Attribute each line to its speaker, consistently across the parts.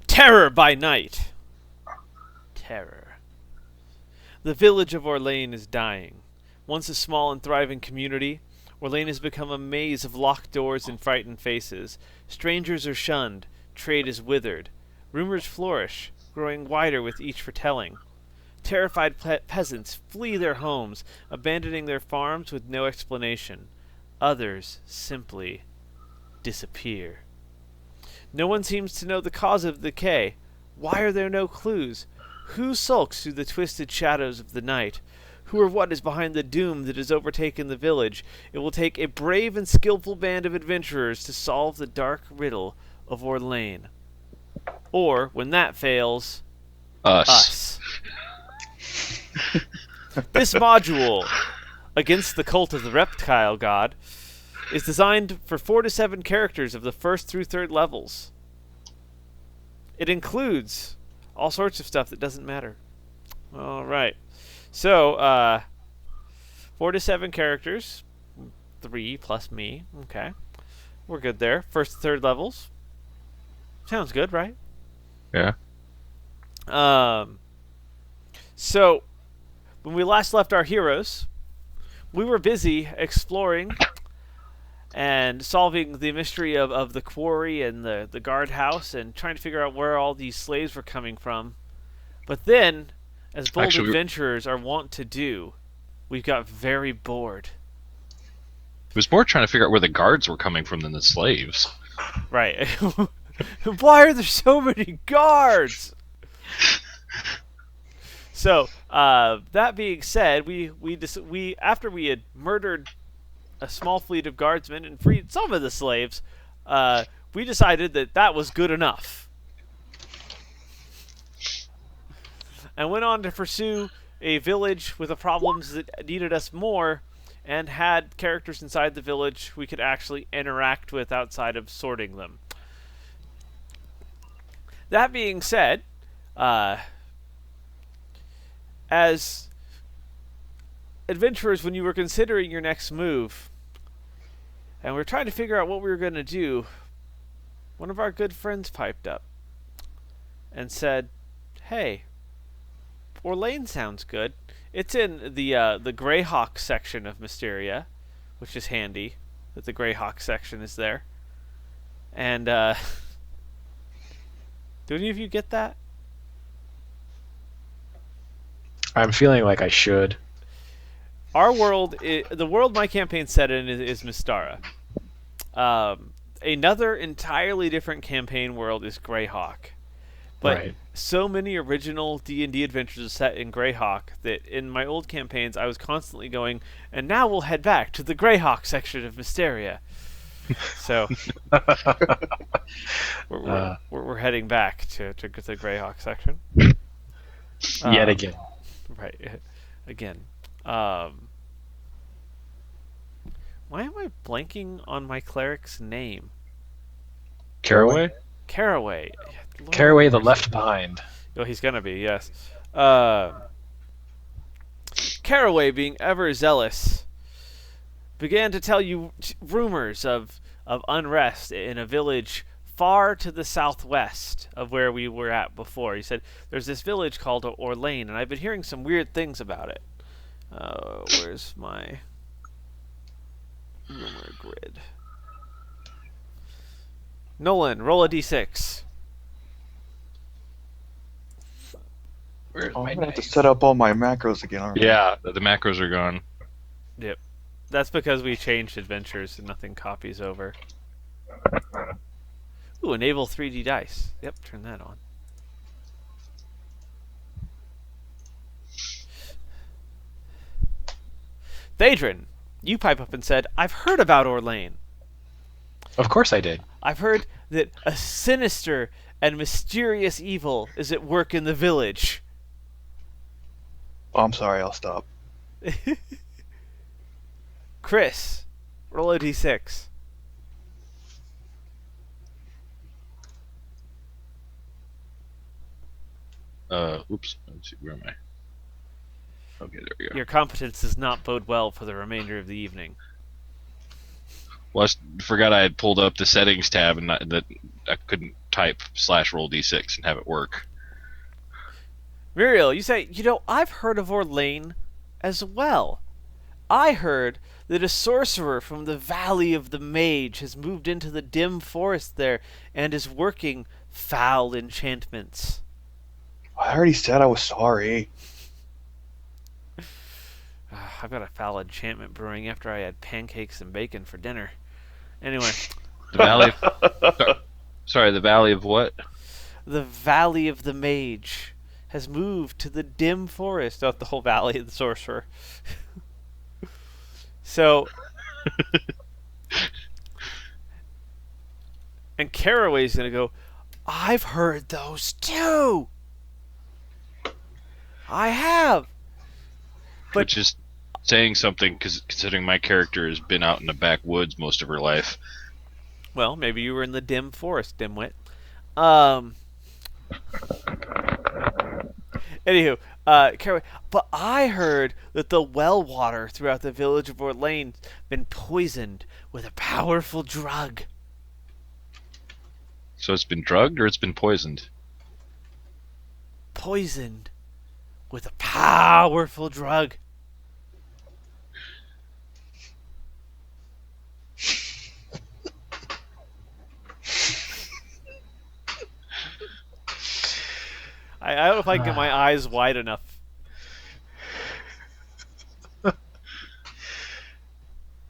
Speaker 1: Terror by night. Terror. The village of Orlane is dying. Once a small and thriving community, Orlane has become a maze of locked doors and frightened faces. Strangers are shunned. Trade is withered. Rumors flourish, growing wider with each foretelling. Terrified peasants flee their homes, abandoning their farms with no explanation. Others simply disappear. No one seems to know the cause of the decay. Why are there no clues? Who sulks through the twisted shadows of the night? Who or what is behind the doom that has overtaken the village? It will take a brave and skillful band of adventurers to solve the dark riddle of Orlane. Or, when that fails, us. This module, Against the Cult of the Reptile God, is designed for 4 to 7 characters of the 1st through 3rd levels. It includes all sorts of stuff that doesn't matter. Alright. So, 4 to 7 characters. 3 plus me. Okay. We're good there. 1st to 3rd levels. Sounds good, right?
Speaker 2: Yeah.
Speaker 1: So, when we last left our heroes, we were busy exploring and solving the mystery of the quarry and the guardhouse and trying to figure out where all these slaves were coming from. But then, as bold adventurers are wont to do, we got very bored.
Speaker 2: It was more trying to figure out where the guards were coming from than the slaves.
Speaker 1: Right. Why are there so many guards? So, that being said, we after we had murdered a small fleet of guardsmen and freed some of the slaves, we decided that was good enough. And went on to pursue a village with the problems that needed us more, and had characters inside the village we could actually interact with outside of sorting them. That being said, as adventurers, when you were considering your next move, and we're trying to figure out what we were going to do, one of our good friends piped up and said, "Hey, Orlane sounds good. It's in the Greyhawk section of Mysteria," which is handy that the Greyhawk section is there. And do any of you get that?
Speaker 3: I'm feeling like I should.
Speaker 1: Our world, the world my campaign's set in is Mystara. Another entirely different campaign world is Greyhawk. But
Speaker 3: Right.
Speaker 1: so many original D&D adventures are set in Greyhawk that in my old campaigns I was constantly going, and now we'll head back to the Greyhawk section of Mysteria. So we're heading back to the Greyhawk section.
Speaker 3: Yet again.
Speaker 1: Right. Again. Why am I blanking on my cleric's name?
Speaker 3: Caraway?
Speaker 1: Caraway. Lord
Speaker 3: Caraway the
Speaker 1: mercy.
Speaker 3: Left Behind.
Speaker 1: Oh, he's gonna be, yes. Caraway, being ever zealous, began to tell you rumors of unrest in a village far to the southwest of where we were at before. He said, there's this village called Orlane, and I've been hearing some weird things about it. Where's my rumor grid? Nolan, roll a d6.
Speaker 2: Where's
Speaker 4: Oh,
Speaker 2: my
Speaker 4: I'm gonna have to
Speaker 2: dice?
Speaker 4: set up all my macros again, aren't I?
Speaker 2: Yeah, the macros are gone.
Speaker 1: Yep. That's because we changed adventures and nothing copies over. Ooh, enable 3D dice. Yep, turn that on. Thadrin, you pipe up and said, I've heard about Orlane.
Speaker 3: Of course I did.
Speaker 1: I've heard that a sinister and mysterious evil is at work in the village.
Speaker 4: Oh, I'm sorry, I'll stop.
Speaker 1: Chris, roll a d6.
Speaker 2: Oops. Let's see, where am I? Okay, there we go.
Speaker 1: Your competence does not bode well for the remainder of the evening.
Speaker 2: Well, I forgot I had pulled up the settings tab and that I couldn't type / roll d6 and have it work.
Speaker 1: Muriel, you say, I've heard of Orlane as well. I heard that a sorcerer from the Valley of the Mage has moved into the dim forest there and is working foul enchantments.
Speaker 4: I already said I was sorry.
Speaker 1: I've got a foul enchantment brewing after I had pancakes and bacon for dinner. Anyway.
Speaker 2: The Valley of... Sorry, the Valley of what?
Speaker 1: The Valley of the Mage has moved to the dim forest. Not the whole Valley of the Sorcerer. So... and Caraway's going to go, I've heard those too! I have! But
Speaker 2: Which is saying something, considering my character has been out in the backwoods most of her life.
Speaker 1: well, maybe you were in the dim forest, dimwit. Anywho, Caraway, but I heard that the well water throughout the village of Orlane's been poisoned with a powerful drug.
Speaker 2: So it's been drugged or it's been poisoned?
Speaker 1: Poisoned with a powerful drug. I don't know if I can get my eyes wide enough.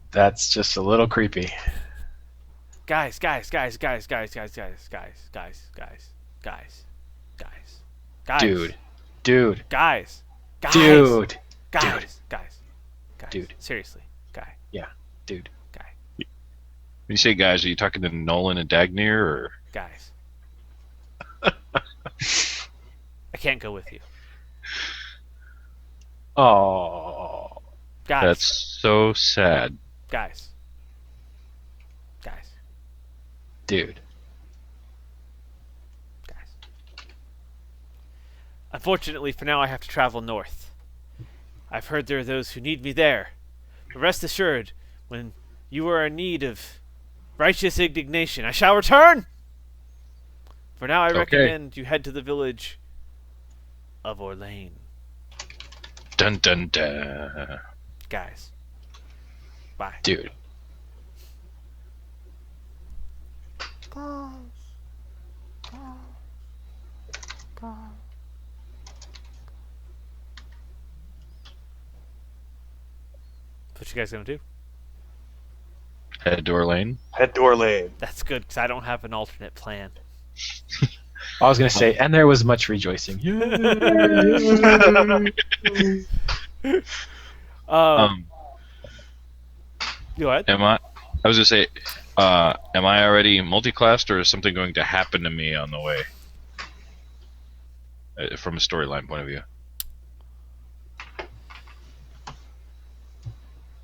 Speaker 3: That's just a little creepy.
Speaker 1: Guys.
Speaker 3: Dude.
Speaker 1: Guys.
Speaker 3: Dude.
Speaker 1: Guys.
Speaker 3: Dude.
Speaker 1: Seriously, guy.
Speaker 3: Yeah, dude.
Speaker 2: When you say guys, are you talking to Nolan and Dagnir, or?
Speaker 1: Guys. I can't go with you.
Speaker 3: Oh.
Speaker 1: Guys.
Speaker 2: That's so sad.
Speaker 1: Guys.
Speaker 3: Dude.
Speaker 1: Unfortunately, for now, I have to travel north. I've heard there are those who need me there. But rest assured, when you are in need of righteous indignation, I shall return! For now, I recommend you head to the village of Orlane.
Speaker 2: Dun dun dun.
Speaker 1: Guys. Bye.
Speaker 3: Dude.
Speaker 1: What you guys gonna do?
Speaker 2: Head door lane.
Speaker 4: Head door lane.
Speaker 1: That's good, because I don't have an alternate plan.
Speaker 3: I was going to say, and there was much rejoicing.
Speaker 1: Go ahead.
Speaker 2: I was gonna say, am I already multi-classed, or is something going to happen to me on the way? From a storyline point of view.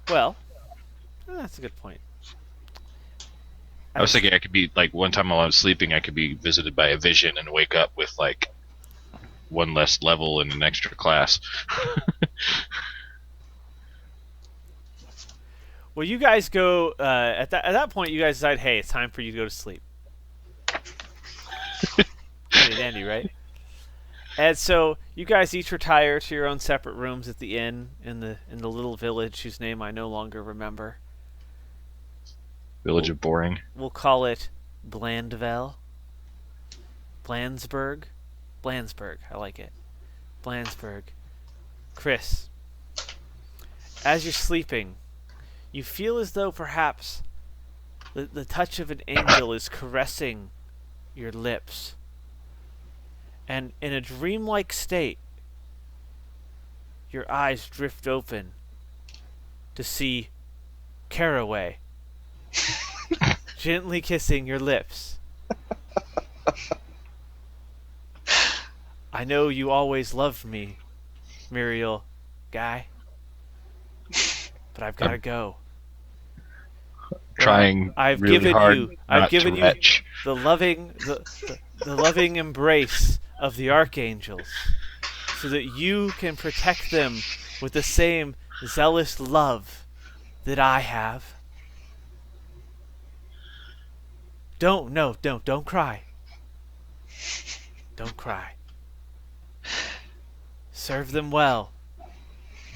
Speaker 1: Well, that's a good point.
Speaker 2: I was thinking I could be, like, one time while I was sleeping, I could be visited by a vision and wake up with, like, one less level in an extra class.
Speaker 1: Well, you guys go at that point. You guys decide, hey, it's time for you to go to sleep. Pretty dandy, right? And so you guys each retire to your own separate rooms at the inn in the little village whose name I no longer remember.
Speaker 2: Village of Boring.
Speaker 1: We'll call it Blandvel. Blandsburg. I like it. Blandsburg. Chris, as you're sleeping, you feel as though perhaps the touch of an angel is caressing your lips. And in a dreamlike state, your eyes drift open to see Caraway gently kissing your lips. I know you always loved me, Muriel, guy, but I've got to go.
Speaker 2: Trying
Speaker 1: I've
Speaker 2: really
Speaker 1: given
Speaker 2: hard
Speaker 1: you
Speaker 2: not to retch.
Speaker 1: the loving the loving embrace of the archangels, so that you can protect them with the same zealous love that I have. Don't cry. Don't cry. Serve them well.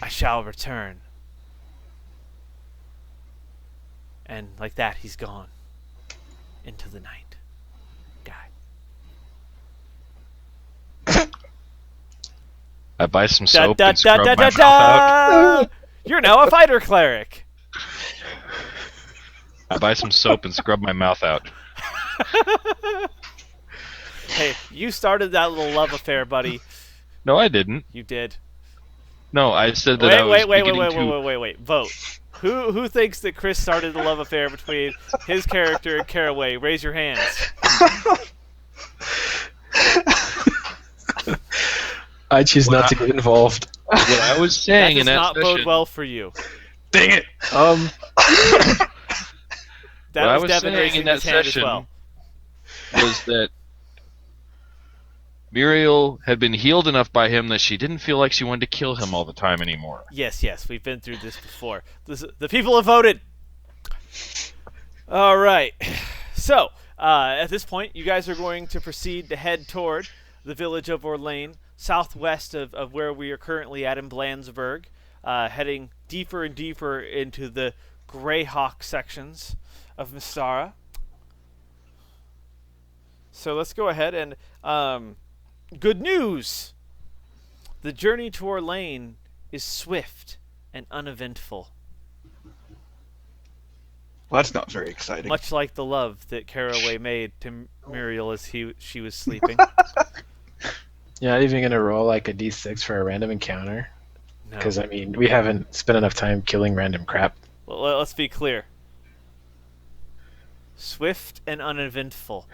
Speaker 1: I shall return. And like that, he's gone into the night. Guy.
Speaker 2: I buy some
Speaker 1: Da,
Speaker 2: soap
Speaker 1: da,
Speaker 2: and
Speaker 1: da,
Speaker 2: scrub
Speaker 1: da,
Speaker 2: my
Speaker 1: da,
Speaker 2: mouth out.
Speaker 1: da! You're now a fighter cleric.
Speaker 2: I buy some soap and scrub my mouth out.
Speaker 1: Hey, you started that little love affair, buddy.
Speaker 2: No, I didn't.
Speaker 1: You did.
Speaker 2: No, I said that I was beginning to...
Speaker 1: Wait. Vote. Who thinks that Chris started the love affair between his character and Caraway? Raise your hands.
Speaker 3: I choose not to get involved.
Speaker 2: What I was
Speaker 1: That
Speaker 2: saying
Speaker 1: does
Speaker 2: in that
Speaker 1: not
Speaker 2: session...
Speaker 1: bode well for you.
Speaker 4: Dang it!
Speaker 1: That
Speaker 2: What I
Speaker 1: was
Speaker 2: was
Speaker 1: Devin
Speaker 2: saying
Speaker 1: raising
Speaker 2: in that
Speaker 1: his hand as
Speaker 2: session
Speaker 1: well.
Speaker 2: was that Muriel had been healed enough by him that she didn't feel like she wanted to kill him all the time anymore.
Speaker 1: Yes, we've been through this before. The people have voted. All right. So, at this point, you guys are going to proceed to head toward the village of Orlane, southwest of where we are currently at in Blandsburg, heading deeper and deeper into the Greyhawk sections of Mystara. So let's go ahead and good news! The journey to Orlane is swift and uneventful,
Speaker 4: Well, that's not very exciting.
Speaker 1: much like the love that Caraway made to Muriel as she was sleeping.
Speaker 3: You're not even gonna roll like a d6 for a random encounter,
Speaker 1: No.
Speaker 3: because I mean we haven't spent enough time killing random crap.
Speaker 1: Well, let's be clear. Swift and uneventful.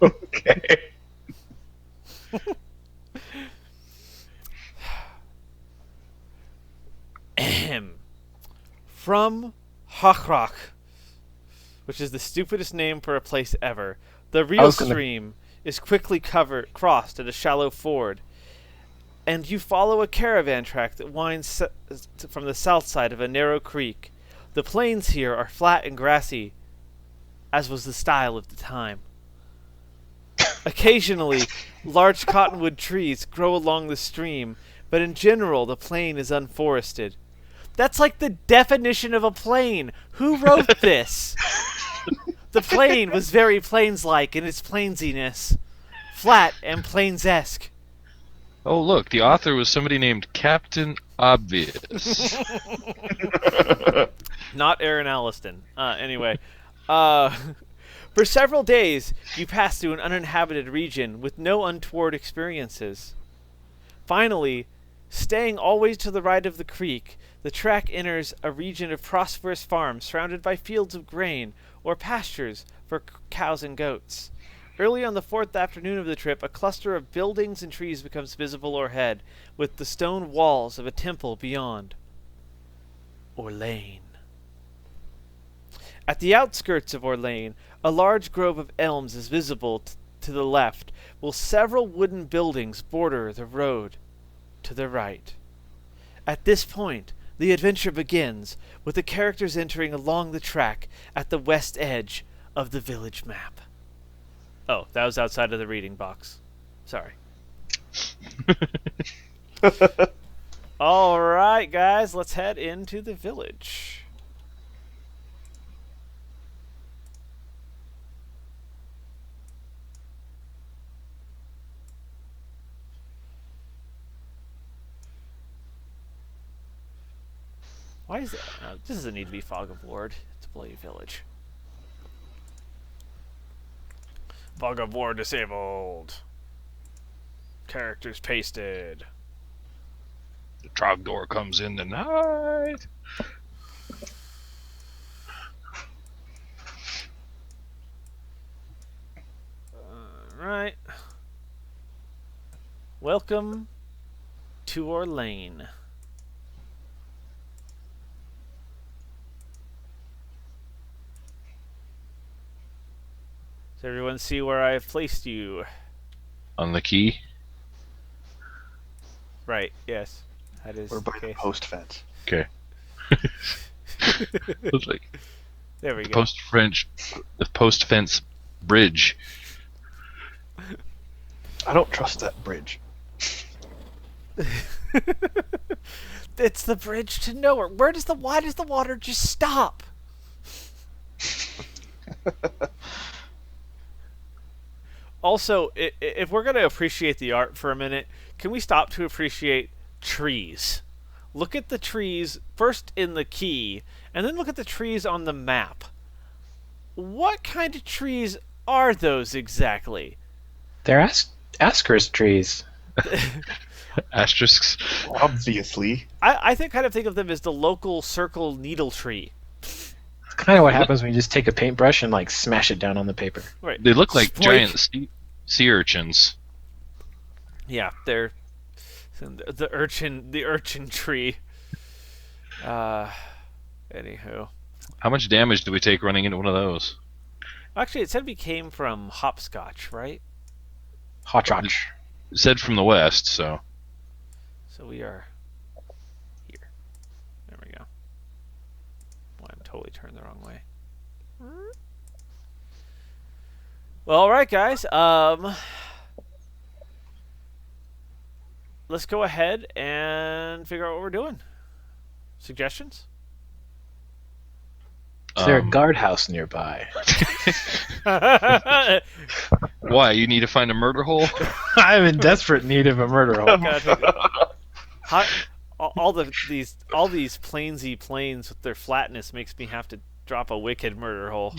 Speaker 4: Okay.
Speaker 1: Ahem. From Hochrock, which is the stupidest name for a place ever, the real stream is quickly crossed at a shallow ford, and you follow a caravan track that winds from the south side of a narrow creek. The plains here are flat and grassy, as was the style of the time. Occasionally, large cottonwood trees grow along the stream, but in general, the plain is unforested. That's like the definition of a plain. Who wrote this? The plain was very plains-like in its plainsiness, flat and plains-esque.
Speaker 2: Oh, look, the author was somebody named Captain Obvious.
Speaker 1: Not Aaron Alliston. Anyway, for several days, you pass through an uninhabited region with no untoward experiences. Finally, staying always to the right of the creek, the track enters a region of prosperous farms surrounded by fields of grain or pastures for cows and goats. Early on the fourth afternoon of the trip, a cluster of buildings and trees becomes visible overhead, with the stone walls of a temple beyond. Orlane. At the outskirts of Orlane, a large grove of elms is visible to the left, while several wooden buildings border the road to the right. At this point, the adventure begins, with the characters entering along the track at the west edge of the village map. Oh, that was outside of the reading box. Sorry. Alright, guys, let's head into the village. Why is it? This doesn't need to be Fog of Ward. It's a bloody village. Fog of War disabled. Characters pasted.
Speaker 2: The Trogdor comes in the night.
Speaker 1: Alright. Welcome to Orlane. Does everyone see where I have placed you?
Speaker 2: On the key.
Speaker 1: Right, yes. That is
Speaker 4: We're by
Speaker 1: the
Speaker 4: the
Speaker 1: case.
Speaker 4: post fence.
Speaker 2: Okay. Looks like
Speaker 1: There we go.
Speaker 2: the post fence bridge.
Speaker 4: I don't trust that bridge.
Speaker 1: It's the bridge to nowhere. Why does the water just stop? Also, if we're going to appreciate the art for a minute, can we stop to appreciate trees? Look at the trees first in the key, and then look at the trees on the map. What kind of trees are those exactly?
Speaker 3: They're Asker's trees.
Speaker 2: Asterisks.
Speaker 4: Obviously.
Speaker 1: I kind of think of them as the local circle needle tree.
Speaker 3: It's kind of what happens when you just take a paintbrush and like smash it down on the paper.
Speaker 1: Right.
Speaker 2: They look like
Speaker 1: Spoik.
Speaker 2: giant sea urchins.
Speaker 1: Yeah, they're the urchin tree. Anywho.
Speaker 2: How much damage do we take running into one of those?
Speaker 1: Actually, it said we came from hopscotch, right?
Speaker 3: Hotchotch.
Speaker 2: It said from the west, so.
Speaker 1: So we are here. There we go. Well, I'm totally turned the wrong way. Well, all right, guys. Let's go ahead and figure out what we're doing. Suggestions?
Speaker 3: Is there a guardhouse nearby?
Speaker 2: Why? You need to find a murder hole?
Speaker 3: I'm in desperate need of a murder hole.
Speaker 1: All these plansy planes with their flatness makes me have to drop a wicked murder hole.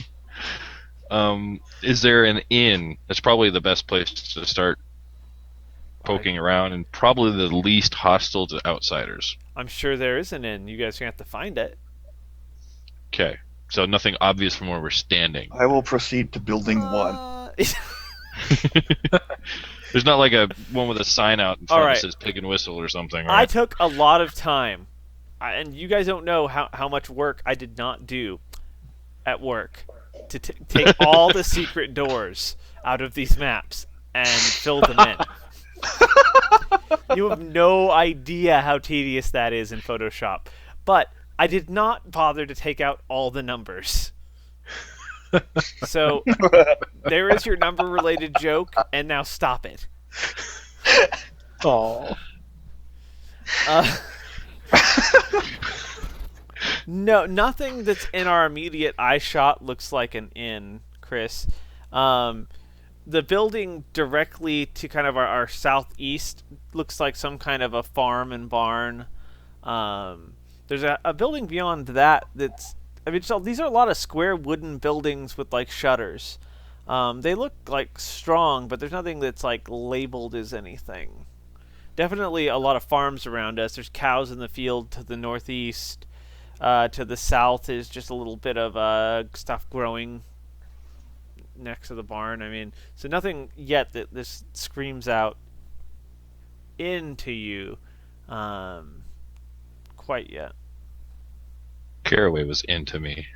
Speaker 2: Is there an inn? That's probably the best place to start poking around, and probably the least hostile to outsiders.
Speaker 1: I'm sure there is an inn. You guys are gonna have to find it.
Speaker 2: Okay, so nothing obvious from where we're standing.
Speaker 4: I will proceed to building one.
Speaker 2: There's not like a one with a sign out in front
Speaker 1: All right.
Speaker 2: that says "Pig and Whistle" or something,
Speaker 1: I
Speaker 2: right?
Speaker 1: took a lot of time, and you guys don't know how much work I did not do at work to take all the secret doors out of these maps and fill them in. You have no idea how tedious that is in Photoshop. But I did not bother to take out all the numbers. So there is your number-related joke, and now stop it.
Speaker 3: Oh.
Speaker 1: No, nothing that's in our immediate eye shot looks like an inn, Chris. The building directly to kind of our southeast looks like some kind of a farm and barn. There's a building beyond that's... I mean, so these are a lot of square wooden buildings with, like, shutters. They look, like, strong, but there's nothing that's, like, labeled as anything. Definitely a lot of farms around us. There's cows in the field to the northeast. To the south is just a little bit of stuff growing next to the barn. I mean, so nothing yet that this screams out into you quite yet.
Speaker 2: Caraway was into me.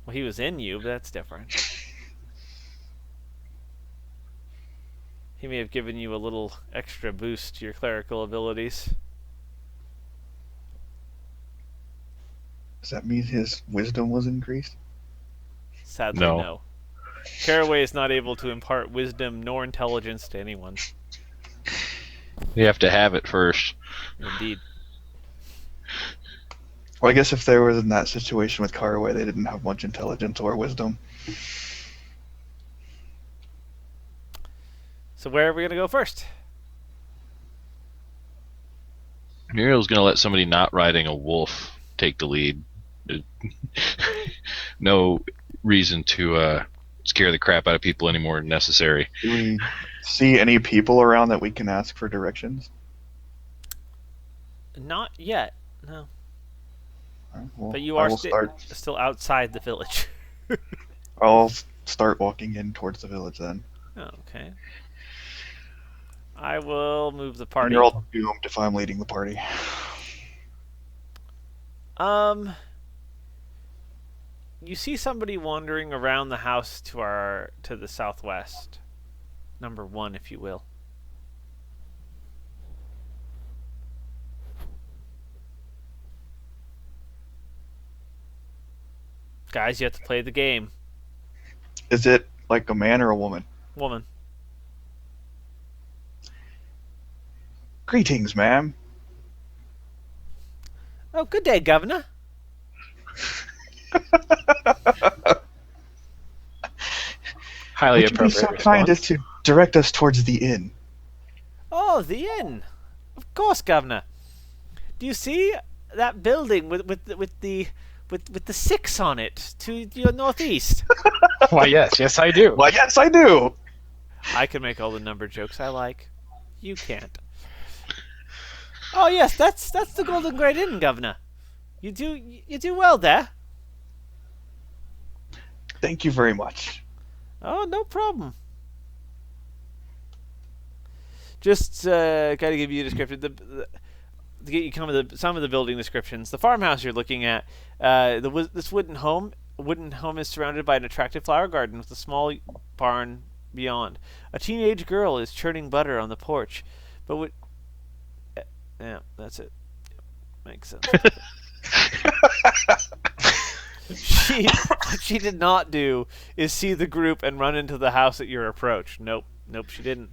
Speaker 1: Well, he was in you, but that's different. He may have given you a little extra boost to your clerical abilities.
Speaker 4: Does that mean his wisdom was increased?
Speaker 1: Sadly,
Speaker 2: No.
Speaker 1: no. Caraway is not able to impart wisdom nor intelligence to anyone.
Speaker 2: You have to have it first.
Speaker 1: Indeed.
Speaker 4: Well, I guess if they were in that situation with Caraway, they didn't have much intelligence or wisdom.
Speaker 1: So where are we going to go first?
Speaker 2: Muriel's gonna let somebody not riding a wolf take the lead. No reason to scare the crap out of people any more than necessary.
Speaker 4: Do we see any people around that we can ask for directions?
Speaker 1: Not yet, no.
Speaker 4: Alright, well,
Speaker 1: But you
Speaker 4: I
Speaker 1: are
Speaker 4: will start.
Speaker 1: still outside the village.
Speaker 4: I'll start walking in towards the village then.
Speaker 1: Okay. I will move the
Speaker 4: And
Speaker 1: party.
Speaker 4: you're all doomed if I'm leading the party.
Speaker 1: You see somebody wandering around the house to the southwest. Number 1, if you will. Guys, you have to play the game.
Speaker 4: Is it like a man or a woman?
Speaker 1: Woman.
Speaker 4: Greetings, ma'am.
Speaker 1: Oh, good day, Governor.
Speaker 3: Highly
Speaker 4: Would you be
Speaker 3: appropriate
Speaker 4: so kind as
Speaker 3: response.
Speaker 4: to direct us towards the inn?
Speaker 1: Oh, the inn. Of course, Governor. Do you see that building with the 6 on it to your northeast?
Speaker 3: Why, yes, I do.
Speaker 4: Why, yes, I do.
Speaker 1: I can make all the number jokes I like. You can't. Oh yes, that's the Golden Great Inn, Governor. You do well there.
Speaker 4: Thank you very much.
Speaker 1: Oh, no problem. Just gotta give you a description. To get you some of the building descriptions. The farmhouse you're looking at, this wooden home is surrounded by an attractive flower garden with a small barn beyond. A teenage girl is churning butter on the porch, but yeah, that's it. Makes sense. What she did not do is see the group and run into the house at your approach. Nope, she didn't.